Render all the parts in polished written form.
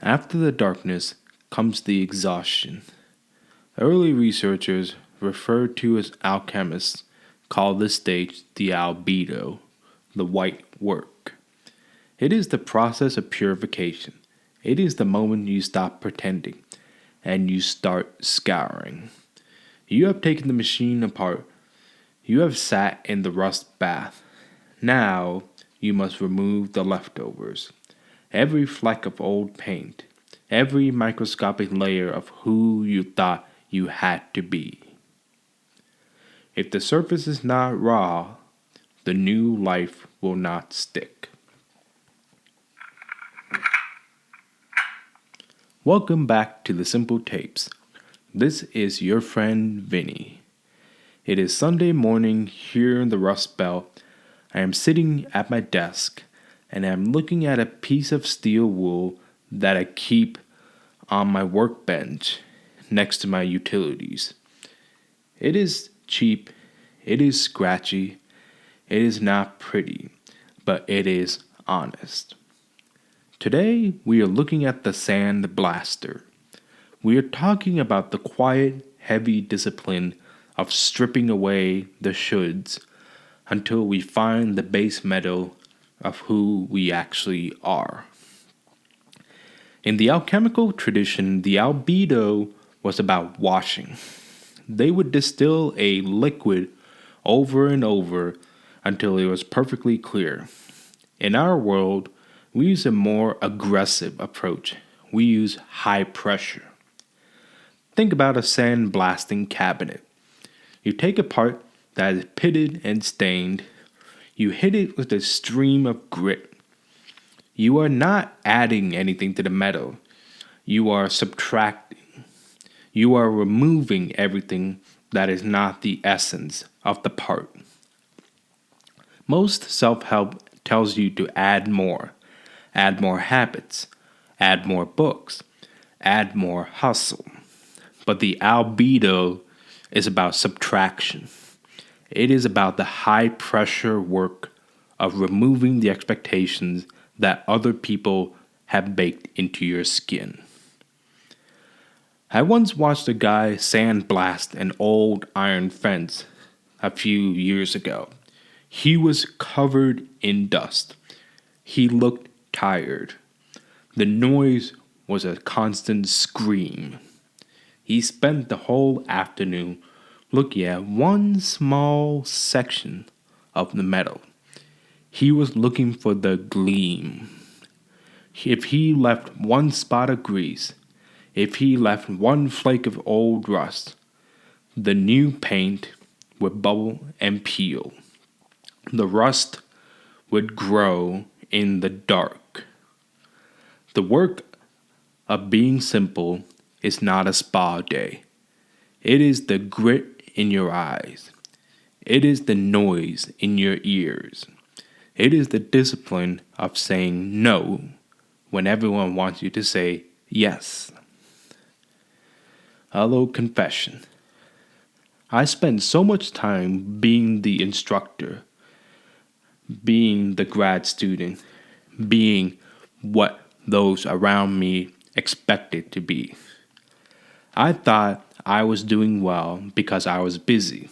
After the darkness comes the exhaustion. Early researchers, referred to as alchemists, call this stage the albedo, the white work. It is the process of purification. It is the moment you stop pretending and you start scouring. You have taken the machine apart. You have sat in the rust bath. Now you must remove the leftovers. Every fleck of old paint. Every microscopic layer of who you thought you had to be. If the surface is not raw, the new life will not stick. Welcome back to the Simple Tapes. This is your friend Vinny. It is Sunday morning here in the Rust Belt. I am sitting at my desk and I am looking at a piece of steel wool that I keep on my workbench next to my utilities. It is cheap, it is scratchy, it is not pretty, but it is honest. Today, we are looking at the Sandblaster. We are talking about the quiet, heavy discipline of stripping away the shoulds until we find the base metal of who we actually are. In the alchemical tradition, the albedo was about washing. They would distill a liquid over and over until it was perfectly clear. In our world, we use a more aggressive approach. We use high pressure. Think about a sandblasting cabinet. You take a part that is pitted and stained. You hit it with a stream of grit. You are not adding anything to the metal. You are subtracting. You are removing everything that is not the essence of the part. Most self-help tells you to add more habits, add more books, add more hustle. But the albedo is about subtraction. It is about the high pressure work of removing the expectations that other people have baked into your skin. I once watched a guy sandblast an old iron fence a few years ago. He was covered in dust. He looked tired. The noise was a constant scream. He spent the whole afternoon looking at one small section of the metal. He was looking for the gleam. If he left one spot of grease, if he left one flake of old rust, the new paint would bubble and peel. The rust would grow in the dark. The work of being simple is not a spa day. It is the grit in your eyes. It is the noise in your ears. It is the discipline of saying no when everyone wants you to say yes. A little confession. I spend so much time being the instructor, being the grad student, being what those around me expected to be. I thought I was doing well because I was busy.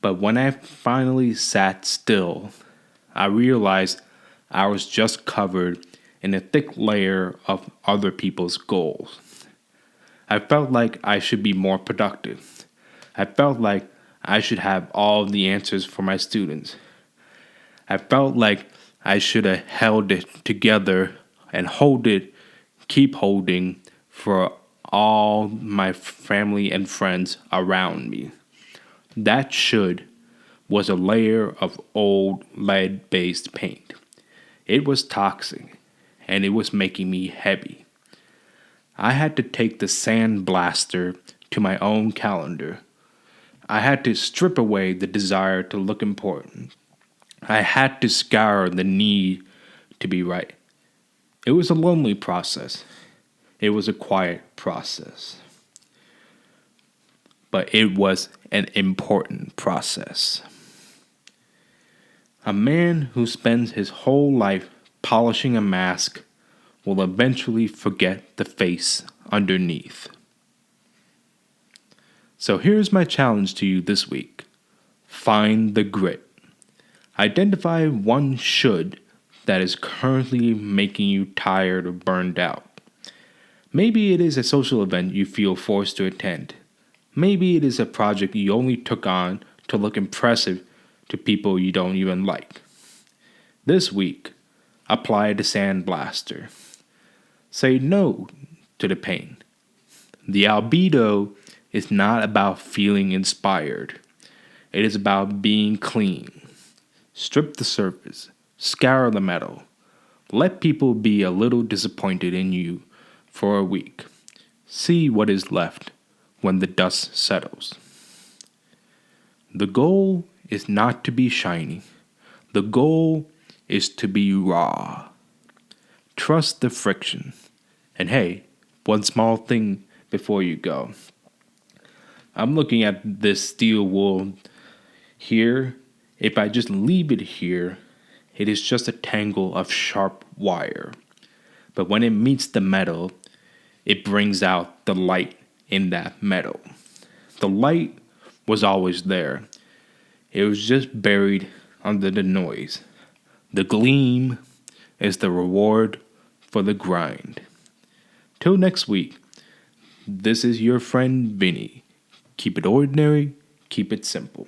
But when I finally sat still, I realized I was just covered in a thick layer of other people's goals. I felt like I should be more productive. I felt like I should have all the answers for my students. I felt like I should have held it together and keep holding for all my family and friends around me. That should was a layer of old lead-based paint. It was toxic, and it was making me heavy. I had to take the Sandblaster to my own calendar. I had to strip away the desire to look important. I had to scour the need to be right. It was a lonely process. It was a quiet process. But it was an important process. A man who spends his whole life polishing a mask will eventually forget the face underneath. So here's my challenge to you this week. Find the grit. Identify one should that is currently making you tired or burned out. Maybe it is a social event you feel forced to attend. Maybe it is a project you only took on to look impressive to people you don't even like. This week, apply the Sandblaster. Say no to the pain. The albedo is not about feeling inspired. It is about being clean. Strip the surface. Scour the metal. Let people be a little disappointed in you for a week. See what is left when the dust settles. The goal is not to be shiny. The goal is to be raw. Trust the friction. And hey, one small thing before you go. I'm looking at this steel wool here. If I just leave it here, it is just a tangle of sharp wire. But when it meets the metal, it brings out the light in that metal. The light was always there. It was just buried under the noise. The gleam is the reward for the grind. Till next week, this is your friend Vinny. Keep it ordinary, keep it simple.